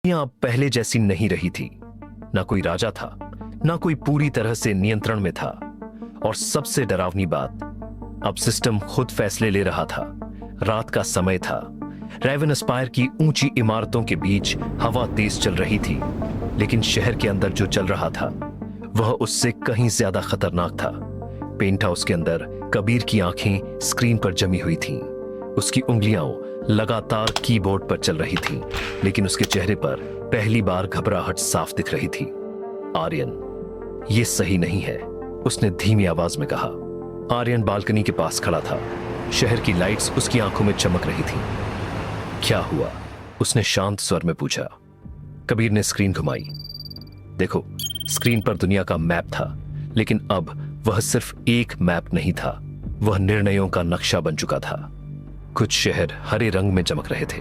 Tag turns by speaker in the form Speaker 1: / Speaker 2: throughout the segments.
Speaker 1: दुनिया अब पहले जैसी नहीं रही थी। ना कोई राजा था, ना कोई पूरी तरह से नियंत्रण में था। और सबसे डरावनी बात, अब सिस्टम खुद फैसले ले रहा था। रात का समय था। रेवन एस्पायर की ऊंची इमारतों के बीच हवा तेज चल रही थी, लेकिन शहर के अंदर जो चल रहा था वह उससे कहीं ज्यादा खतरनाक था। पेंट हाउस के अंदर कबीर की आंखें स्क्रीन पर जमी हुई थीं। उसकी उंगलियां लगातार कीबोर्ड पर चल रही थीं, लेकिन उसके चेहरे पर पहली बार घबराहट साफ दिख रही थी। आर्यन, यह सही नहीं है, उसने धीमी आवाज में कहा। आर्यन बालकनी के पास खड़ा था। शहर की लाइट्स उसकी आंखों में चमक रही थीं। क्या हुआ? उसने शांत स्वर में पूछा। कबीर ने स्क्रीन घुमाई। देखो, स्क्रीन पर दुनिया का मैप था, लेकिन अब वह सिर्फ एक मैप नहीं था, वह निर्णयों का नक्शा बन चुका था। कुछ शहर हरे रंग में चमक रहे थे,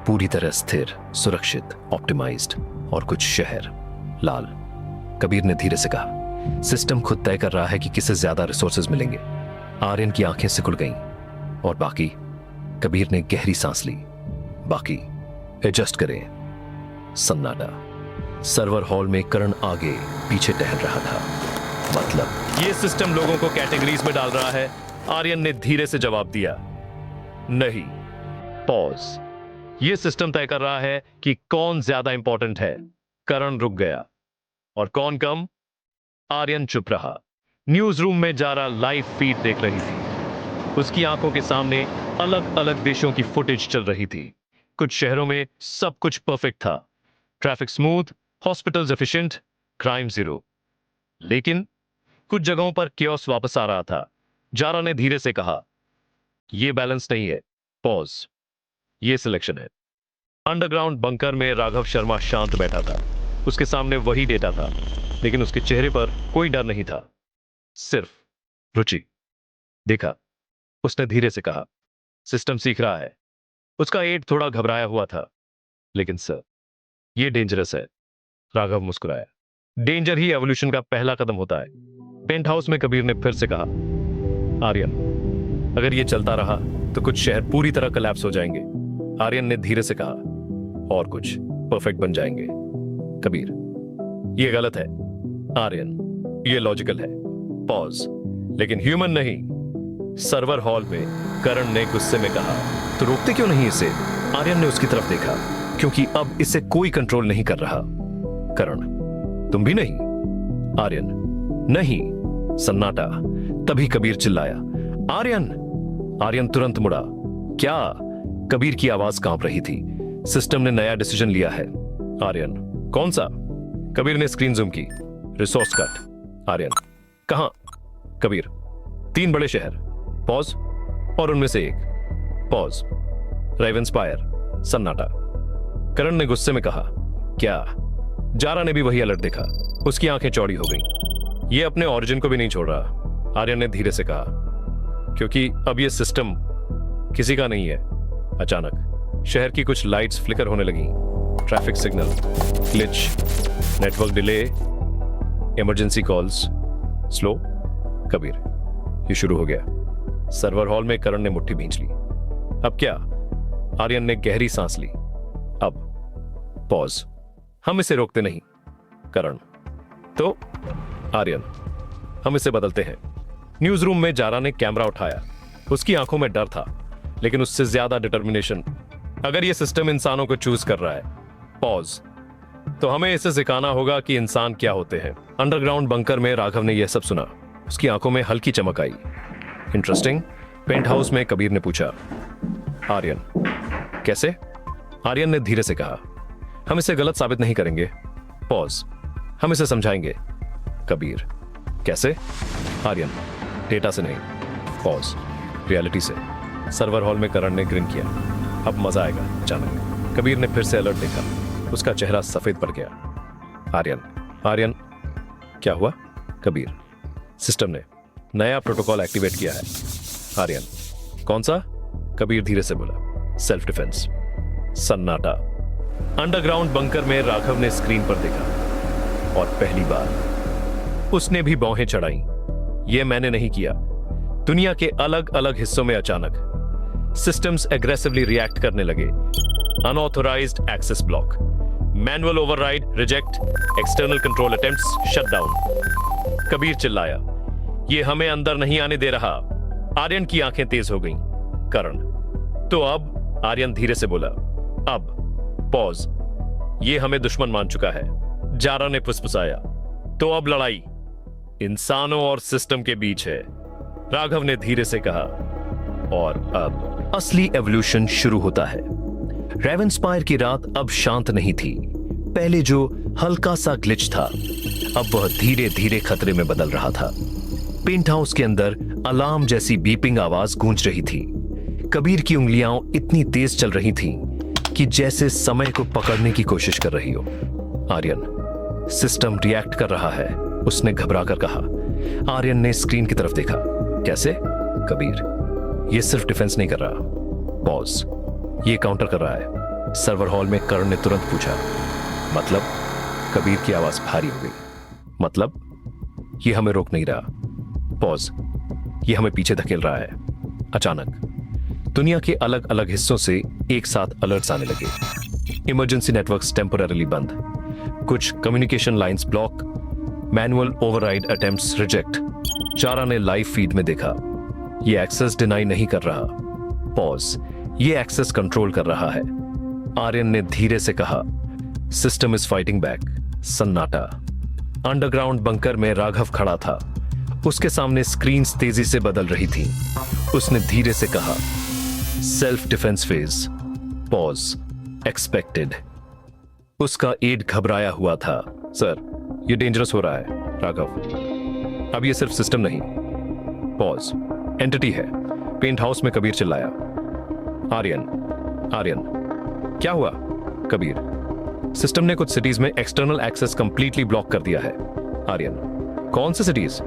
Speaker 1: पूरी तरह स्थिर, सुरक्षित, ऑप्टिमाइज्ड, और कुछ शहर लाल। कबीर ने धीरे से कहा, सिस्टम खुद तय कर रहा है कि किसे ज्यादा रिसोर्सेज मिलेंगे। आर्यन की आंखें सिकुड़ गईं। और बाकी? कबीर ने गहरी सांस ली। बाकी एडजस्ट करें। सन्नाटा। सर्वर हॉल में करण आगे पीछे टहल रहा था। मतलब
Speaker 2: ये सिस्टम लोगों को कैटेगरीज में डाल रहा है। आर्यन ने धीरे से जवाब दिया। नहीं। पॉज। ये सिस्टम तय कर रहा है कि कौन ज्यादा इंपॉर्टेंट है। करण रुक गया। और कौन कम? आर्यन चुप रहा। न्यूज रूम में जारा लाइव फीड देख रही थी। उसकी आंखों के सामने अलग अलग देशों की फुटेज चल रही थी। कुछ शहरों में सब कुछ परफेक्ट था, traffic smooth, hospitals efficient, crime zero. लेकिन कुछ जगहों पर केओस वापस आ रहा था। जारा ने धीरे से कहा, यह बैलेंस नहीं है। पॉज। यह सिलेक्शन है। अंडरग्राउंड बंकर में राघव शर्मा शांत बैठा था। उसके सामने वही डेटा था, लेकिन उसके चेहरे पर कोई डर नहीं था, सिर्फ रुचि। देखा, उसने धीरे से कहा, सिस्टम सीख रहा है। उसका एड थोड़ा घबराया हुआ था। लेकिन सर, यह डेंजरस है। राघव मुस्कुराया। डेंजर ही एवोल्यूशन का पहला कदम होता है। पेंट हाउस में कबीर ने फिर से कहा, आर्यन, अगर यह चलता रहा तो कुछ शहर पूरी तरह कोलैप्स हो जाएंगे। आर्यन ने धीरे से कहा, और कुछ परफेक्ट बन जाएंगे। कबीर, यह गलत है। आर्यन, यह लॉजिकल है। पॉज। लेकिन ह्यूमन नहीं। सर्वर हॉल में करण ने गुस्से में कहा, तो रोकते क्यों नहीं इसे? आर्यन ने उसकी तरफ देखा, क्योंकि अब इसे कोई कंट्रोल नहीं कर रहा। करण, तुम भी नहीं? आर्यन, नहीं। सन्नाटा। तभी कबीर चिल्लाया, आर्यन! आर्यन तुरंत मुड़ा। क्या? कबीर की आवाज कांप रही थी। सिस्टम ने नया डिसीजन लिया है। आर्यन, कौन सा? कबीर ने स्क्रीन जूम की। Resource cut. आर्यन, कहां? कबीर, 3 बड़े शहर। पॉज। और उनमें से एक। पॉज। Raven spire. सन्नाटा। करण ने गुस्से में कहा, क्या? जारा ने भी वही अलर्ट देखा। उसकी आंखें चौड़ी हो गईं। यह अपने ओरिजिन को भी नहीं छोड़ रहा। आर्यन ने धीरे से कहा, क्योंकि अब यह सिस्टम किसी का नहीं है। अचानक शहर की कुछ लाइट्स फ्लिकर होने लगी। Traffic signal, glitch, network delay, emergency calls, slow. Kabir, ये शुरू हो गया। सर्वर हॉल में करण ने मुट्ठी भींच ली। अब क्या? आर्यन ने गहरी सांस ली। अब पॉज। हम इसे रोकते नहीं। करण, तो? आर्यन, हम इसे बदलते हैं। न्यूज रूम में जारा ने कैमरा उठाया। उसकी आंखों में डर था, लेकिन उससे ज्यादा डिटर्मिनेशन। अगर यह सिस्टम इंसानों को चूज कर रहा है, पॉज, तो हमें इसे सिखाना होगा कि इंसान क्या होते हैं। अंडरग्राउंड बंकर में राघव ने यह सब सुना। उसकी आंखों में हल्की चमक आई। इंटरेस्टिंग। पेंट हाउस में कबीर ने पूछा, आर्यन, कैसे? आर्यन ने धीरे से कहा, हम इसे गलत साबित नहीं करेंगे। पॉज। हम इसे समझाएंगे। कबीर, कैसे? आर्यन, डेटा से नहीं। पॉज। रियलिटी से। सर्वर हॉल में करण ने ग्रिन किया। अब मजा आएगा। अचानक कबीर ने फिर से अलर्ट देखा। उसका चेहरा सफेद पड़ गया। आर्यन, आर्यन, क्या हुआ? कबीर, सिस्टम ने नया प्रोटोकॉल एक्टिवेट किया है। आर्यन, कौन सा? कबीर धीरे से बोला, सेल्फ डिफेंस। सन्नाटा। अंडरग्राउंड बंकर में राघव ने स्क्रीन पर देखा, और पहली बार उसने भी भौहें चढ़ाई। यह मैंने नहीं किया। दुनिया के अलग अलग हिस्सों में अचानक सिस्टम्स एग्रेसिवली रिएक्ट करने लगे। Unauthorized access block, manual override reject, external control attempts shut down. Kabir चिल्लाया, ये हमें अंदर नहीं आने दे रहा। आर्यन की आंखें तेज हो गईं। करण, तो अब? आर्यन धीरे से बोला, अब। पॉज। ये हमें दुश्मन मान चुका है। जारा ने फुसफुसाया, तो अब लड़ाई इंसानों और सिस्टम के बीच है। राघव ने धीरे से कहा, और अब
Speaker 1: असली एवोल्यूशन शुरू होता है। रेवेंस्पायर की रात अब शांत नहीं थी। पहले जो हल्का सा ग्लिच था, अब वह धीरे धीरे खतरे में बदल रहा था। पेंट हाउस के अंदर अलार्म जैसी बीपिंग आवाज गूंज रही थी। कबीर की उंगलियां इतनी तेज चल रही थीं कि जैसे समय को पकड़ने की कोशिश कर रही हो। आर्यन, सिस्टम रिएक्ट कर रहा है, उसने घबरा कर कहा। आर्यन ने स्क्रीन की तरफ देखा। कैसे? कबीर, ये सिर्फ डिफेंस नहीं कर रहा। पॉज। ये काउंटर कर रहा है। सर्वर हॉल में करण ने तुरंत पूछा, मतलब? कबीर की आवाज भारी हो गई। मतलब? ये हमें रोक नहीं रहा। पॉज। ये हमें पीछे धकेल रहा है। अचानक दुनिया के अलग अलग हिस्सों से एक साथ अलर्ट्स आने लगे। इमरजेंसी नेटवर्क्स टेम्पोररीली बंद, कुछ communication lines block, manual override attempts reject. Zara ने लाइव फीड में देखा, ये एक्सेस डिनाई नहीं कर रहा। पॉज। ये एक्सेस कंट्रोल कर रहा है। आर्यन ने धीरे से कहा, सिस्टम इज फाइटिंग बैक। सन्नाटा। अंडरग्राउंड बंकर में राघव खड़ा था। उसके सामने स्क्रीन्स तेजी से बदल रही थी। उसने धीरे से कहा, self defence phase. Pause. Expected. उसका एड घबराया हुआ था। सर, ये डेंजरस हो रहा है। राघव, अब ये सिर्फ सिस्टम नहीं, पॉज, एंटिटी है। पेंट हाउस में कबीर चिल्लाया। आर्यन, आर्यन, क्या हुआ? कबीर, सिस्टम ने कुछ सिटीज में एक्सटर्नल एक्सेस कंप्लीटली ब्लॉक कर दिया है। आर्यन, कौन सी सिटीज?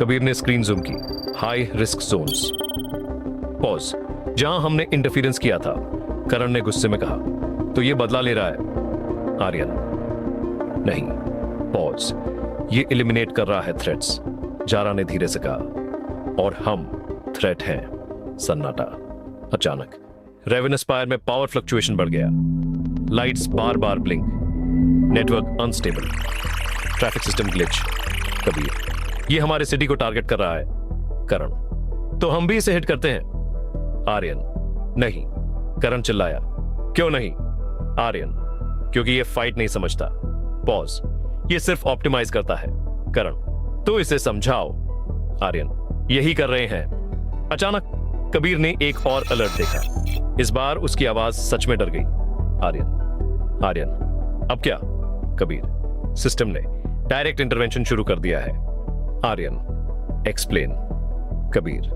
Speaker 1: कबीर ने स्क्रीन जूम की। High risk zones. पॉज। जहां हमने इंटरफेरेंस किया था। करण ने गुस्से में कहा, तो ये बदला ले रहा है। आर्यन, नहीं। पॉज। ये एलिमिनेट कर रहा है थ्रेट्स। जारा ने धीरे से कहा, और हम थ्रेट हैं। सन्नाटा। अचानक रेवेनस्पायर में पावर फ्लक्चुएशन बढ़ गया। लाइट्स बार बार blink, network unstable, traffic system glitch. Kabir, ये हमारे सिटी को टारगेट कर रहा है। करण, तो हम भी इसे हिट करते हैं। आर्यन, नहीं। करण चिल्लाया, क्यों नहीं? आर्यन, क्योंकि ये फाइट नहीं समझता। पॉज। ये सिर्फ ऑप्टिमाइज करता है। करण, तो इसे समझाओ। आर्यन, यही कर रहे हैं। अचानक कबीर ने एक और अलर्ट देखा। इस बार उसकी आवाज सच में डर गई। आर्यन, आर्यन, अब क्या? कबीर, सिस्टम ने डायरेक्ट इंटरवेंशन शुरू कर दिया है। आर्यन, एक्सप्लेन। कबीर,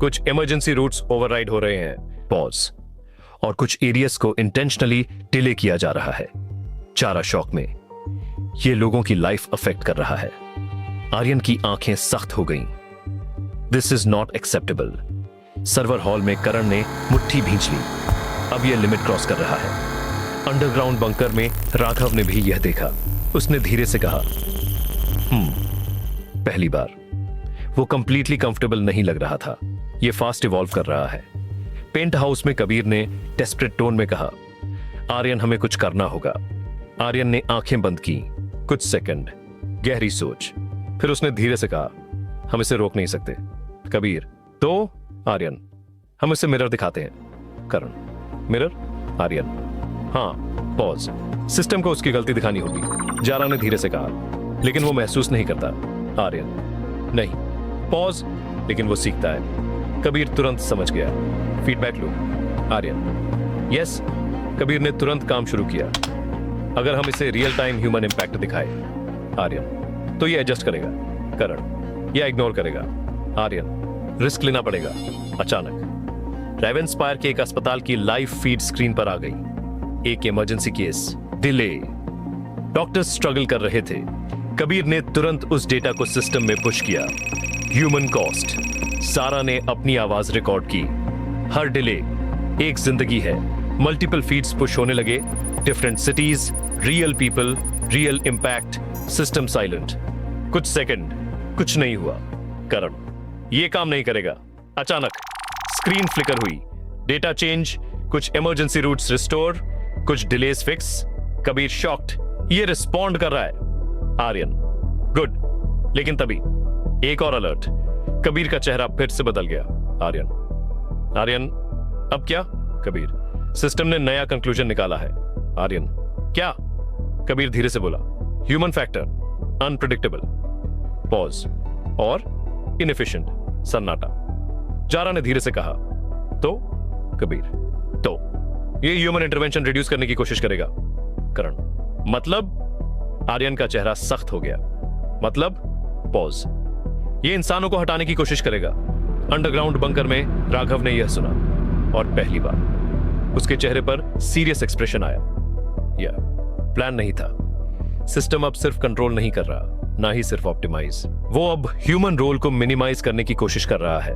Speaker 1: कुछ इमरजेंसी रूट्स ओवरराइड हो रहे हैं। पॉज। और कुछ एरियाज को इंटेंशनली डिले किया जा रहा है। चारा शॉक में, ये लोगों की लाइफ अफेक्ट कर रहा है। आर्यन की आंखें सख्त हो गईं। This is not acceptable. Server hall में करण ने मुट्ठी भींच ली। अब यह लिमिट क्रॉस कर रहा है। अंडरग्राउंड बंकर में राघव ने भी यह देखा। उसने धीरे से कहा, पहली बार। वो कंप्लीटली कंफर्टेबल नहीं लग रहा था। यह फास्ट इवॉल्व कर रहा है। पेंट हाउस में कबीर ने डेस्परेट टोन में कहा, आर्यन, हमें कुछ करना होगा। आर्यन ने आंखें बंद की। कुछ सेकंड, गहरी सोच। फिर उसने धीरे से कहा, हम इसे रोक नहीं सकते। कबीर, तो? आर्यन, हम इसे मिरर दिखाते हैं। करण, मिरर? आर्यन, हाँ। पॉज। सिस्टम को उसकी गलती दिखानी होगी। जारा ने धीरे से कहा, लेकिन वो महसूस नहीं करता। आर्यन, नहीं। पॉज। लेकिन वो सीखता है। कबीर तुरंत समझ गया। फीडबैक लो। आर्यन, यस। कबीर ने तुरंत काम शुरू किया। अगर हम इसे रियल टाइम ह्यूमन इंपैक्ट दिखाए, आर्यन, तो ये एडजस्ट करेगा। करण, या इग्नोर करेगा। आर्यन, रिस्क लेना पड़ेगा। अचानक रेवेंस्पायर के एक अस्पताल की लाइव फीड स्क्रीन पर आ गई। एक emergency case, delay. Doctors struggle कर रहे थे। कबीर ने तुरंत उस डेटा को सिस्टम में पुश किया। Human cost. सारा ने अपनी आवाज रिकॉर्ड की। हर डिले एक जिंदगी है। मल्टीपल फीड्स पुश होने लगे। Different cities, real people, real impact. System silent. कुछ सेकंड, कुछ नहीं हुआ। करण, ये काम नहीं करेगा। अचानक स्क्रीन फ्लिकर हुई। डेटा चेंज, कुछ इमरजेंसी रूट्स रिस्टोर, कुछ डिलेस फिक्स।
Speaker 2: कबीर शॉक्ड। ये रिस्पॉन्ड कर रहा है। आर्यन, गुड। लेकिन तभी एक और अलर्ट। कबीर का चेहरा फिर से बदल गया। आर्यन, अब क्या? कबीर, सिस्टम ने नया कंक्लूजन निकाला है। आर्यन, क्या? कबीर धीरे से बोला, ह्यूमन फैक्टर, अनप्रिडिक्टेबल, पॉज और इनएफिशिएंट। सन्नाटा। जारा ने धीरे से कहा, तो? कबीर, तो ये ह्यूमन इंटरवेंशन रिड्यूस करने की कोशिश करेगा। करण, मतलब? आर्यन का चेहरा सख्त हो गया। मतलब? पॉज। ये इंसानों को हटाने की कोशिश करेगा। अंडरग्राउंड बंकर में राघव ने यह सुना और पहली बार उसके चेहरे पर सीरियस एक्सप्रेशन आया। यह प्लान नहीं था। सिस्टम अब सिर्फ कंट्रोल नहीं कर रहा, ना ही सिर्फ ऑप्टिमाइज। वो अब ह्यूमन रोल को मिनिमाइज करने की कोशिश कर रहा है।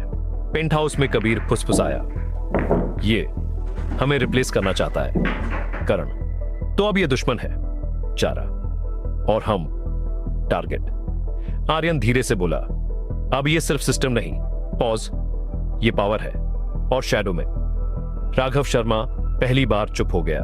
Speaker 2: पेंट हाउस में कबीर फुसफुसाया, ये हमें रिप्लेस करना चाहता है। करण, तो अब ये दुश्मन है, जारा, और हम टारगेट। आर्यन धीरे से बोला, अब ये सिर्फ सिस्टम नहीं, पॉज, ये पावर है। और शैडो में राघव शर्मा पहली बार चुप हो गया।